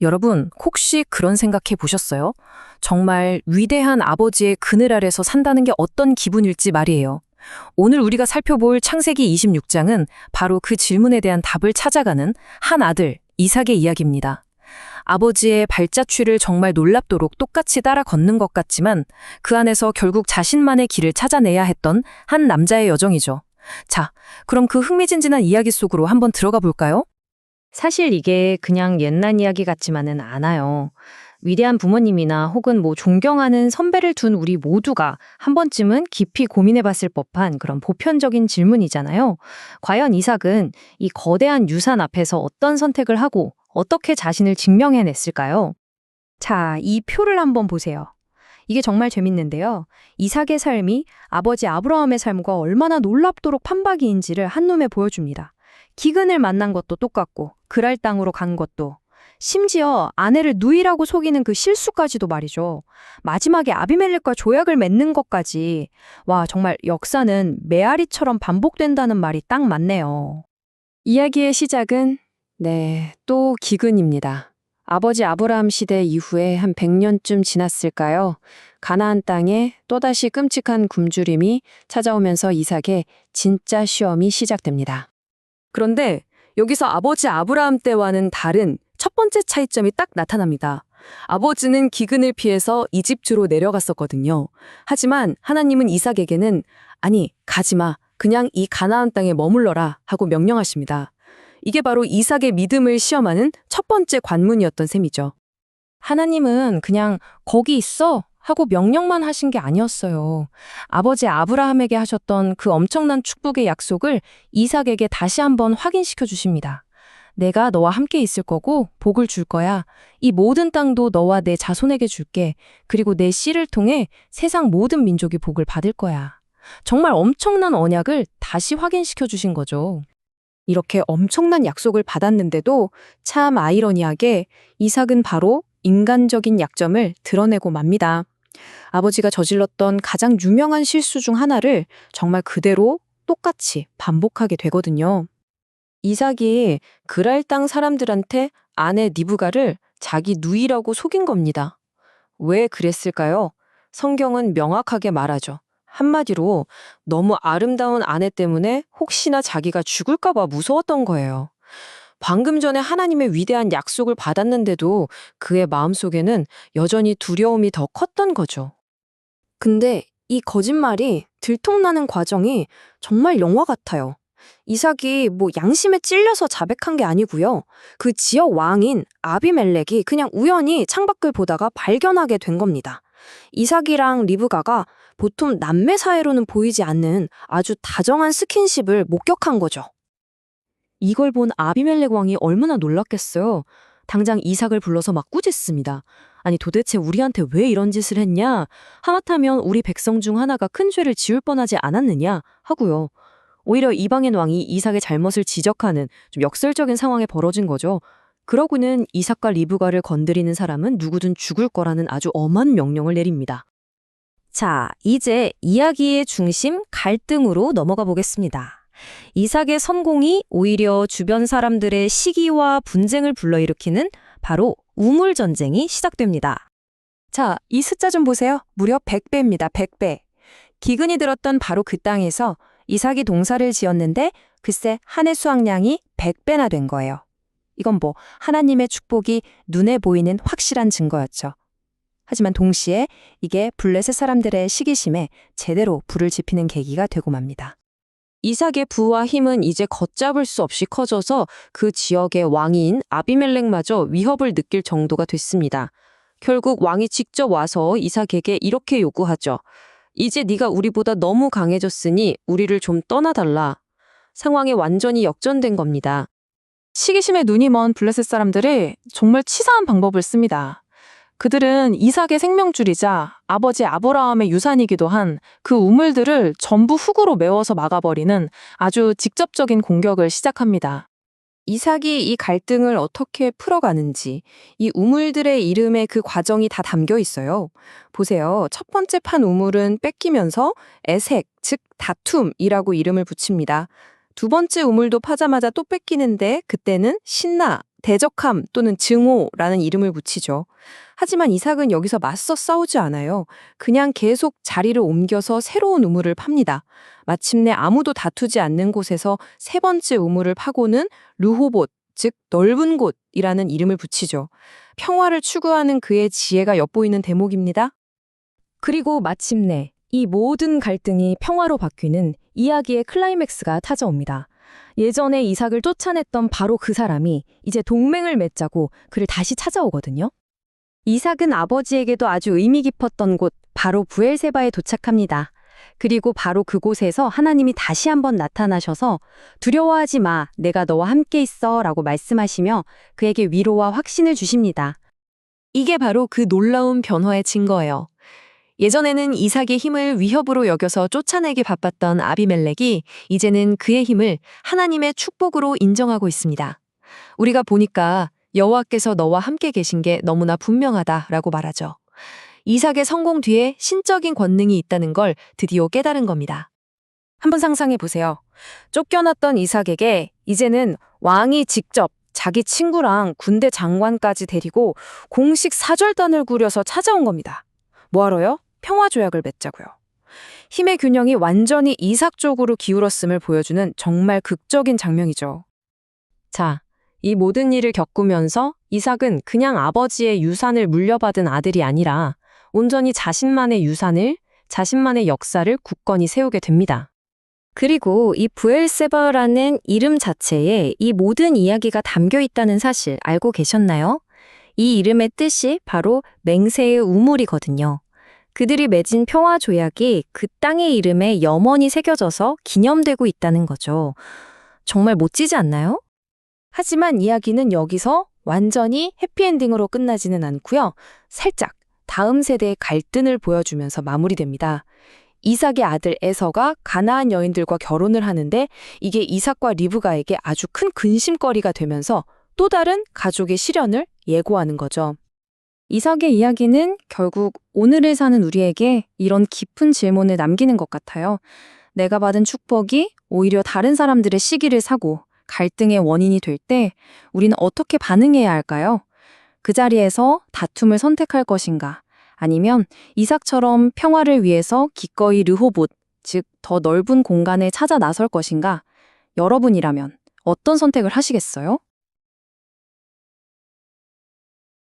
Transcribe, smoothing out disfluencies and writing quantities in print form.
여러분, 혹시 그런 생각해 보셨어요? 정말 위대한 아버지의 그늘 아래서 산다는 게 어떤 기분일지 말이에요. 오늘 우리가 살펴볼 창세기 26장은 바로 그 질문에 대한 답을 찾아가는 한 아들, 이삭의 이야기입니다. 아버지의 발자취를 정말 놀랍도록 똑같이 따라 걷는 것 같지만 그 안에서 결국 자신만의 길을 찾아내야 했던 한 남자의 여정이죠. 자, 그럼 그 흥미진진한 이야기 속으로 한번 들어가 볼까요? 사실 이게 그냥 옛날 이야기 같지만은 않아요. 위대한 부모님이나 혹은 존경하는 선배를 둔 우리 모두가 한 번쯤은 깊이 고민해 봤을 법한 그런 보편적인 질문이잖아요. 과연 이삭은 이 거대한 유산 앞에서 어떤 선택을 하고 어떻게 자신을 증명해냈을까요? 자, 이 표를 한번 보세요. 이게 정말 재밌는데요. 이삭의 삶이 아버지 아브라함의 삶과 얼마나 놀랍도록 판박이인지를 한눈에 보여줍니다. 기근을 만난 것도 똑같고 그랄 땅으로 간 것도 심지어 아내를 누이라고 속이는 그 실수까지도 말이죠. 마지막에 아비멜렉과 조약을 맺는 것까지. 와, 정말 역사는 메아리처럼 반복된다는 말이 딱 맞네요. 이야기의 시작은 또 기근입니다. 아버지 아브라함 시대 이후에 한 100년쯤 지났을까요? 가나안 땅에 또다시 끔찍한 굶주림이 찾아오면서 이삭의 진짜 시험이 시작됩니다. 그런데 여기서 아버지 아브라함 때와는 다른 첫 번째 차이점이 딱 나타납니다. 아버지는 기근을 피해서 이집트로 내려갔었거든요. 하지만 하나님은 이삭에게는 아니, 가지마. 그냥 이 가나안 땅에 머물러라 하고 명령하십니다. 이게 바로 이삭의 믿음을 시험하는 첫 번째 관문이었던 셈이죠. 하나님은 그냥 거기 있어 하고 명령만 하신 게 아니었어요. 아버지 아브라함에게 하셨던 그 엄청난 축복의 약속을 이삭에게 다시 한번 확인시켜 주십니다. 내가 너와 함께 있을 거고 복을 줄 거야. 이 모든 땅도 너와 내 자손에게 줄게. 그리고 내 씨를 통해 세상 모든 민족이 복을 받을 거야. 정말 엄청난 언약을 다시 확인시켜 주신 거죠. 이렇게 엄청난 약속을 받았는데도 참 아이러니하게 이삭은 바로 인간적인 약점을 드러내고 맙니다. 아버지가 저질렀던 가장 유명한 실수 중 하나를 정말 그대로 똑같이 반복하게 되거든요. 이삭이 그랄 땅 사람들한테 아내 리브가를 자기 누이라고 속인 겁니다. 왜 그랬을까요? 성경은 명확하게 말하죠. 한마디로 너무 아름다운 아내 때문에 혹시나 자기가 죽을까 봐 무서웠던 거예요. 방금 전에 하나님의 위대한 약속을 받았는데도 그의 마음속에는 여전히 두려움이 더 컸던 거죠. 근데 이 거짓말이 들통나는 과정이 정말 영화 같아요. 이삭이 양심에 찔려서 자백한 게 아니고요. 그 지역 왕인 아비멜렉이 그냥 우연히 창밖을 보다가 발견하게 된 겁니다. 이삭이랑 리브가가 보통 남매 사이로는 보이지 않는 아주 다정한 스킨십을 목격한 거죠. 이걸 본 아비멜렉 왕이 얼마나 놀랐겠어요. 당장 이삭을 불러서 막 꾸짖습니다. 아니 도대체 우리한테 왜 이런 짓을 했냐? 하마터면 우리 백성 중 하나가 큰 죄를 지을 뻔하지 않았느냐? 하고요. 오히려 이방인 왕이 이삭의 잘못을 지적하는 좀 역설적인 상황에 벌어진 거죠. 그러고는 이삭과 리브가를 건드리는 사람은 누구든 죽을 거라는 아주 엄한 명령을 내립니다. 자, 이제 이야기의 중심 갈등으로 넘어가 보겠습니다. 이삭의 성공이 오히려 주변 사람들의 시기와 분쟁을 불러일으키는 바로 우물 전쟁이 시작됩니다. 자, 이 숫자 좀 보세요. 무려 100배입니다. 100배. 기근이 들었던 바로 그 땅에서 이삭이 동사를 지었는데 글쎄 한 해 수확량이 100배나 된 거예요. 이건 하나님의 축복이 눈에 보이는 확실한 증거였죠. 하지만 동시에 이게 블레셋 사람들의 시기심에 제대로 불을 지피는 계기가 되고 맙니다. 이삭의 부와 힘은 이제 걷잡을 수 없이 커져서 그 지역의 왕인 아비멜렉마저 위협을 느낄 정도가 됐습니다. 결국 왕이 직접 와서 이삭에게 이렇게 요구하죠. 이제 네가 우리보다 너무 강해졌으니 우리를 좀 떠나달라. 상황이 완전히 역전된 겁니다. 시기심에 눈이 먼 블레셋 사람들이 정말 치사한 방법을 씁니다. 그들은 이삭의 생명줄이자 아버지 아브라함의 유산이기도 한 그 우물들을 전부 흙으로 메워서 막아버리는 아주 직접적인 공격을 시작합니다. 이삭이 이 갈등을 어떻게 풀어가는지 이 우물들의 이름에 그 과정이 다 담겨 있어요. 보세요. 첫 번째 판 우물은 뺏기면서 에색, 즉 다툼이라고 이름을 붙입니다. 두 번째 우물도 파자마자 또 뺏기는데 그때는 신나, 대적함 또는 증오라는 이름을 붙이죠. 하지만 이삭은 여기서 맞서 싸우지 않아요. 그냥 계속 자리를 옮겨서 새로운 우물을 팝니다. 마침내 아무도 다투지 않는 곳에서 세 번째 우물을 파고는 르호봇, 즉 넓은 곳이라는 이름을 붙이죠. 평화를 추구하는 그의 지혜가 엿보이는 대목입니다. 그리고 마침내 이 모든 갈등이 평화로 바뀌는 이야기의 클라이맥스가 찾아옵니다. 예전에 이삭을 쫓아냈던 바로 그 사람이 이제 동맹을 맺자고 그를 다시 찾아오거든요. 이삭은 아버지에게도 아주 의미 깊었던 곳, 바로 브엘세바에 도착합니다. 그리고 바로 그곳에서 하나님이 다시 한번 나타나셔서 두려워하지 마, 내가 너와 함께 있어 라고 말씀하시며 그에게 위로와 확신을 주십니다. 이게 바로 그 놀라운 변화의 증거예요. 예전에는 이삭의 힘을 위협으로 여겨서 쫓아내기 바빴던 아비멜렉이 이제는 그의 힘을 하나님의 축복으로 인정하고 있습니다. 우리가 보니까 여호와께서 너와 함께 계신 게 너무나 분명하다라고 말하죠. 이삭의 성공 뒤에 신적인 권능이 있다는 걸 드디어 깨달은 겁니다. 한번 상상해 보세요. 쫓겨났던 이삭에게 이제는 왕이 직접 자기 친구랑 군대 장관까지 데리고 공식 사절단을 꾸려서 찾아온 겁니다. 뭐하러요? 평화조약을 맺자고요. 힘의 균형이 완전히 이삭 쪽으로 기울었음을 보여주는 정말 극적인 장면이죠. 자, 이 모든 일을 겪으면서 이삭은 그냥 아버지의 유산을 물려받은 아들이 아니라 온전히 자신만의 유산을, 자신만의 역사를 굳건히 세우게 됩니다. 그리고 이 브엘세바라는 이름 자체에 이 모든 이야기가 담겨 있다는 사실 알고 계셨나요? 이 이름의 뜻이 바로 맹세의 우물이거든요. 그들이 맺은 평화 조약이 그 땅의 이름에 염원히 새겨져서 기념되고 있다는 거죠. 정말 멋지지 않나요? 하지만 이야기는 여기서 완전히 해피엔딩으로 끝나지는 않고요. 살짝 다음 세대의 갈등을 보여주면서 마무리됩니다. 이삭의 아들 에서가 가나안 여인들과 결혼을 하는데 이게 이삭과 리브가에게 아주 큰 근심거리가 되면서 또 다른 가족의 시련을 예고하는 거죠. 이삭의 이야기는 결국 오늘을 사는 우리에게 이런 깊은 질문을 남기는 것 같아요. 내가 받은 축복이 오히려 다른 사람들의 시기를 사고 갈등의 원인이 될 때 우리는 어떻게 반응해야 할까요? 그 자리에서 다툼을 선택할 것인가? 아니면 이삭처럼 평화를 위해서 기꺼이 르호봇, 즉 더 넓은 공간에 찾아 나설 것인가? 여러분이라면 어떤 선택을 하시겠어요?